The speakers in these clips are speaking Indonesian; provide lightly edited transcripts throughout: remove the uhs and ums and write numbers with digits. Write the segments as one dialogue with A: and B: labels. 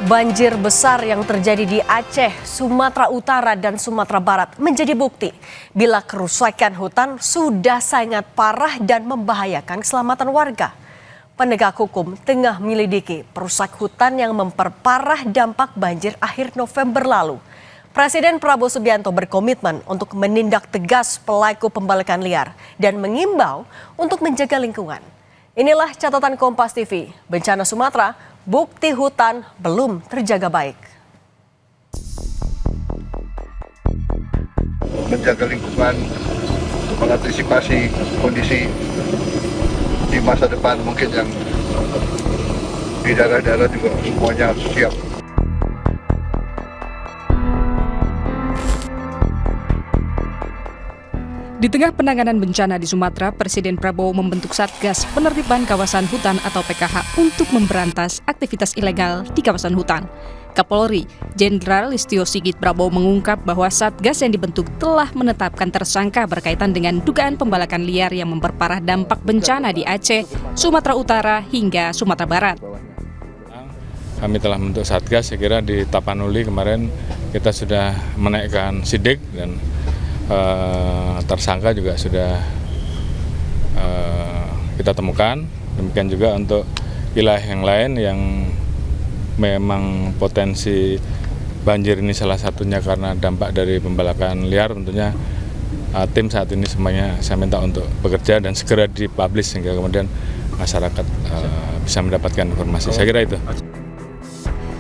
A: Banjir besar yang terjadi di Aceh, Sumatera Utara, dan Sumatera Barat menjadi bukti bila kerusakan hutan sudah sangat parah dan membahayakan keselamatan warga. Penegak hukum tengah menyelidiki perusak hutan yang memperparah dampak banjir akhir November lalu. Presiden Prabowo Subianto berkomitmen untuk menindak tegas pelaku pembalakan liar dan mengimbau untuk menjaga lingkungan. Inilah catatan Kompas TV, bencana Sumatera, bukti hutan belum terjaga baik.
B: Menjaga lingkungan, mengantisipasi kondisi di masa depan mungkin yang di daerah-daerah juga semuanya harus siap.
C: Di tengah penanganan bencana di Sumatera, Presiden Prabowo membentuk Satgas Penertiban Kawasan Hutan atau PKH untuk memberantas aktivitas ilegal di kawasan hutan. Kapolri, Jenderal Listio Sigit Prabowo mengungkap bahwa Satgas yang dibentuk telah menetapkan tersangka berkaitan dengan dugaan pembalakan liar yang memperparah dampak bencana di Aceh, Sumatera Utara, hingga Sumatera Barat.
D: Kami telah membentuk Satgas, saya kira di Tapanuli kemarin kita sudah menaikkan sidik dan tersangka juga sudah kita temukan. Demikian juga untuk wilayah yang lain yang memang potensi banjir ini salah satunya karena dampak dari pembalakan liar, tentunya tim saat ini semuanya saya minta untuk bekerja dan segera dipublish sehingga kemudian masyarakat bisa mendapatkan informasi. Saya kira itu.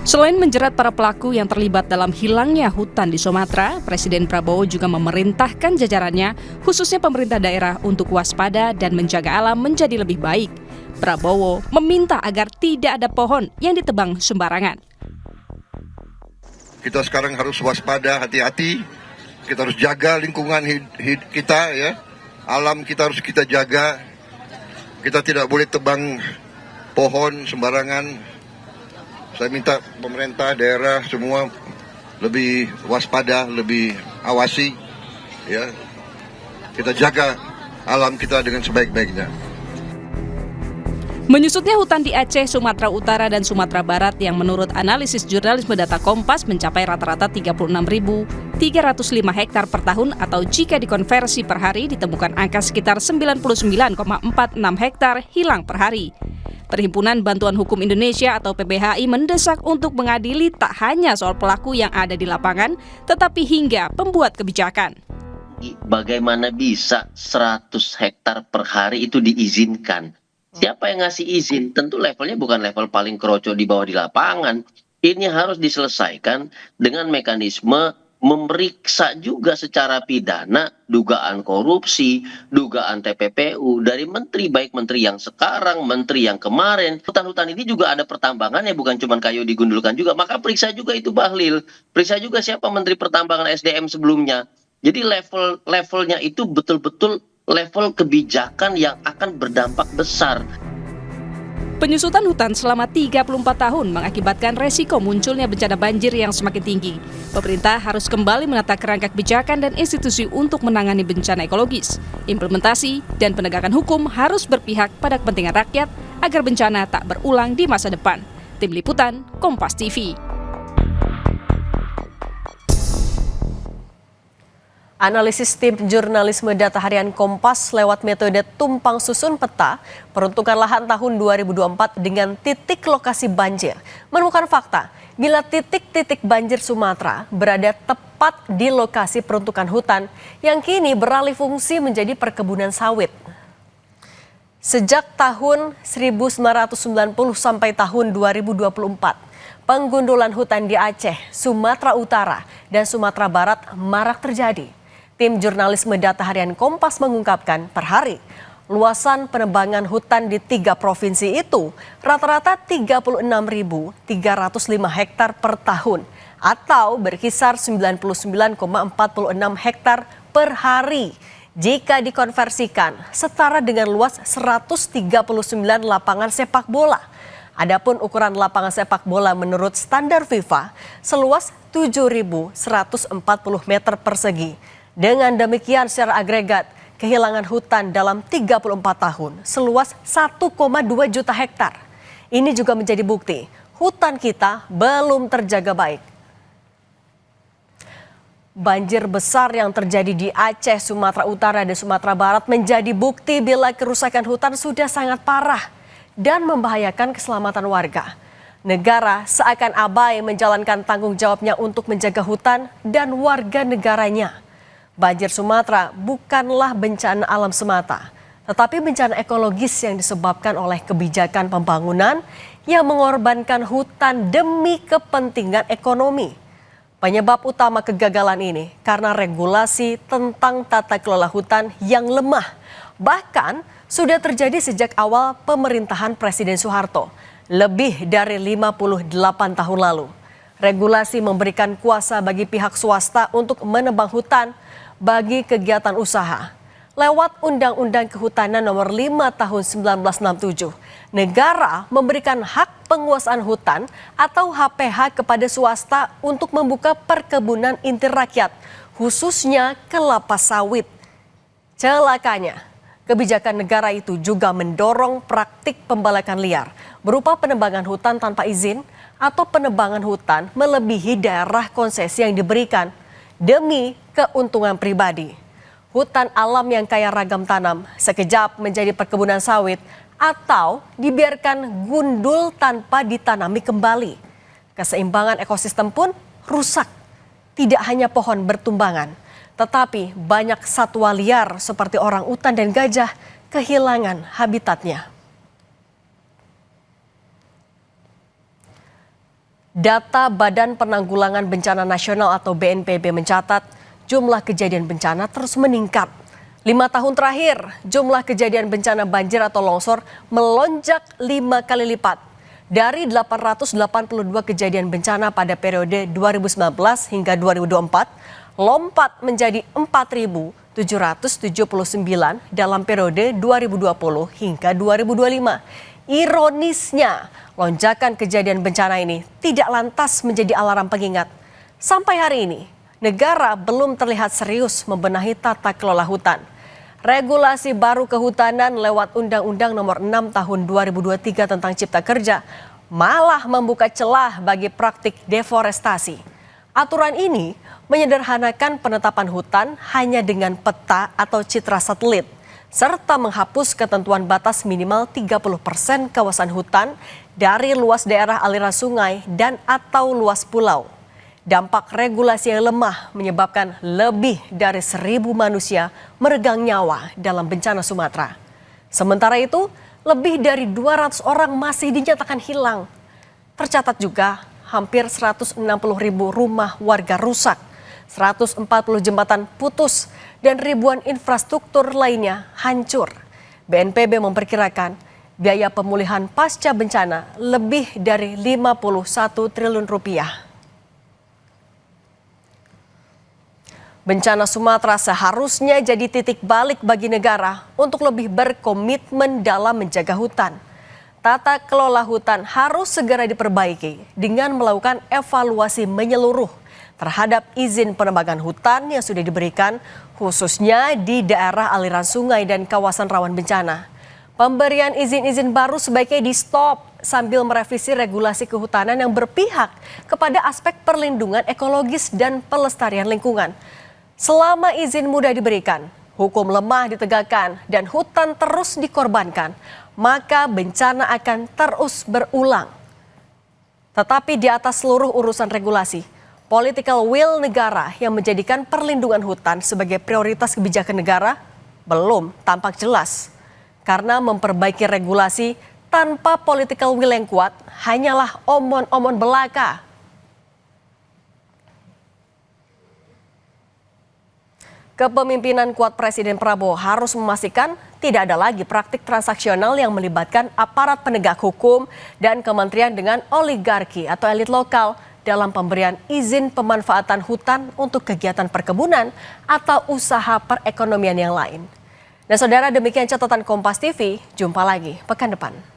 C: Selain menjerat para pelaku yang terlibat dalam hilangnya hutan di Sumatera, Presiden Prabowo juga memerintahkan jajarannya, khususnya pemerintah daerah, untuk waspada dan menjaga alam menjadi lebih baik. Prabowo meminta agar tidak ada pohon yang ditebang sembarangan.
B: Kita sekarang harus waspada, hati-hati. Kita harus jaga lingkungan kita, ya. Alam kita harus kita jaga. Kita tidak boleh tebang pohon sembarangan. Saya minta pemerintah daerah semua lebih waspada, lebih awasi, ya. Kita jaga alam kita dengan sebaik-baiknya.
C: Menyusutnya hutan di Aceh, Sumatera Utara, dan Sumatera Barat yang menurut analisis jurnalisme data Kompas mencapai rata-rata 36.305 hektar per tahun, atau jika dikonversi per hari ditemukan angka sekitar 99,46 hektar hilang per hari. Perhimpunan Bantuan Hukum Indonesia atau PBHI mendesak untuk mengadili tak hanya soal pelaku yang ada di lapangan, tetapi hingga pembuat kebijakan.
E: Bagaimana bisa 100 hektar per hari itu diizinkan? Siapa yang ngasih izin? Tentu levelnya bukan level paling kroco di bawah di lapangan. Ini harus diselesaikan dengan mekanisme memeriksa juga secara pidana dugaan korupsi, dugaan TPPU dari menteri, baik menteri yang sekarang, menteri yang kemarin. Hutan-hutan ini juga ada pertambangannya, bukan cuma kayu digundulkan juga. Maka periksa juga itu Bahlil. Periksa juga siapa menteri pertambangan SDM sebelumnya. Jadi levelnya itu betul-betul level kebijakan yang akan berdampak besar.
C: Penyusutan hutan selama 34 tahun mengakibatkan resiko munculnya bencana banjir yang semakin tinggi. Pemerintah harus kembali menata kerangka kebijakan dan institusi untuk menangani bencana ekologis. Implementasi dan penegakan hukum harus berpihak pada kepentingan rakyat agar bencana tak berulang di masa depan. Tim Liputan, Kompas TV.
A: Analisis tim jurnalisme data harian Kompas lewat metode tumpang susun peta peruntukan lahan tahun 2024 dengan titik lokasi banjir menemukan fakta bila titik-titik banjir Sumatera berada tepat di lokasi peruntukan hutan yang kini beralih fungsi menjadi perkebunan sawit. Sejak tahun 1990 sampai tahun 2024, penggundulan hutan di Aceh, Sumatera Utara, dan Sumatera Barat marak terjadi. Tim jurnalisme data harian Kompas mengungkapkan per hari, luasan penebangan hutan di 3 provinsi itu rata-rata 36.305 hektar per tahun atau berkisar 99,46 hektar per hari. Jika dikonversikan, setara dengan luas 139 lapangan sepak bola. Adapun ukuran lapangan sepak bola menurut standar FIFA seluas 7.140 meter persegi. Dengan demikian secara agregat, kehilangan hutan dalam 34 tahun seluas 1,2 juta hektar. Ini juga menjadi bukti hutan kita belum terjaga baik. Banjir besar yang terjadi di Aceh, Sumatera Utara, dan Sumatera Barat menjadi bukti bila kerusakan hutan sudah sangat parah dan membahayakan keselamatan warga. Negara seakan abai menjalankan tanggung jawabnya untuk menjaga hutan dan warga negaranya. Banjir Sumatera bukanlah bencana alam semata, tetapi bencana ekologis yang disebabkan oleh kebijakan pembangunan yang mengorbankan hutan demi kepentingan ekonomi. Penyebab utama kegagalan ini karena regulasi tentang tata kelola hutan yang lemah. Bahkan sudah terjadi sejak awal pemerintahan Presiden Soeharto, lebih dari 58 tahun lalu. Regulasi memberikan kuasa bagi pihak swasta untuk menebang hutan bagi kegiatan usaha. Lewat Undang-Undang Kehutanan Nomor 5 Tahun 1967, negara memberikan hak penguasaan hutan atau HPH kepada swasta untuk membuka perkebunan inti rakyat, khususnya kelapa sawit. Celakanya, kebijakan negara itu juga mendorong praktik pembalakan liar berupa penebangan hutan tanpa izin atau penebangan hutan melebihi daerah konsesi yang diberikan demi keuntungan pribadi. Hutan alam yang kaya ragam tanam sekejap menjadi perkebunan sawit atau dibiarkan gundul tanpa ditanami kembali. Keseimbangan ekosistem pun rusak. Tidak hanya pohon bertumbangan, tetapi banyak satwa liar seperti orangutan dan gajah kehilangan habitatnya. Data Badan Penanggulangan Bencana Nasional atau BNPB mencatat jumlah kejadian bencana terus meningkat. 5 tahun terakhir, jumlah kejadian bencana banjir atau longsor melonjak 5 kali lipat. Dari 882 kejadian bencana pada periode 2019 hingga 2024, lompat menjadi 4.779 dalam periode 2020 hingga 2025. Ironisnya, lonjakan kejadian bencana ini tidak lantas menjadi alarm pengingat. Sampai hari ini, negara belum terlihat serius membenahi tata kelola hutan. Regulasi baru kehutanan lewat Undang-Undang Nomor 6 Tahun 2023 tentang Cipta Kerja malah membuka celah bagi praktik deforestasi. Aturan ini menyederhanakan penetapan hutan hanya dengan peta atau citra satelit, serta menghapus ketentuan batas minimal 30% kawasan hutan dari luas daerah aliran sungai dan atau luas pulau. Dampak regulasi yang lemah menyebabkan lebih dari 1.000 manusia meregang nyawa dalam bencana Sumatera. Sementara itu, lebih dari 200 orang masih dinyatakan hilang. Tercatat juga hampir 160.000 rumah warga rusak, 140 jembatan putus, dan ribuan infrastruktur lainnya hancur. BNPB memperkirakan biaya pemulihan pasca bencana lebih dari 51 triliun rupiah. Bencana Sumatera seharusnya jadi titik balik bagi negara untuk lebih berkomitmen dalam menjaga hutan. Tata kelola hutan harus segera diperbaiki dengan melakukan evaluasi menyeluruh terhadap izin penebangan hutan yang sudah diberikan, khususnya di daerah aliran sungai dan kawasan rawan bencana. Pemberian izin-izin baru sebaiknya di-stop sambil merevisi regulasi kehutanan yang berpihak kepada aspek perlindungan ekologis dan pelestarian lingkungan. Selama izin mudah diberikan, hukum lemah ditegakkan, dan hutan terus dikorbankan, maka bencana akan terus berulang. Tetapi di atas seluruh urusan regulasi, political will negara yang menjadikan perlindungan hutan sebagai prioritas kebijakan negara belum tampak jelas. Karena memperbaiki regulasi tanpa political will yang kuat hanyalah omon-omon belaka. Kepemimpinan kuat Presiden Prabowo harus memastikan tidak ada lagi praktik transaksional yang melibatkan aparat penegak hukum dan kementerian dengan oligarki atau elit lokal dalam pemberian izin pemanfaatan hutan untuk kegiatan perkebunan atau usaha perekonomian yang lain. Dan saudara, demikian catatan Kompas TV, jumpa lagi pekan depan.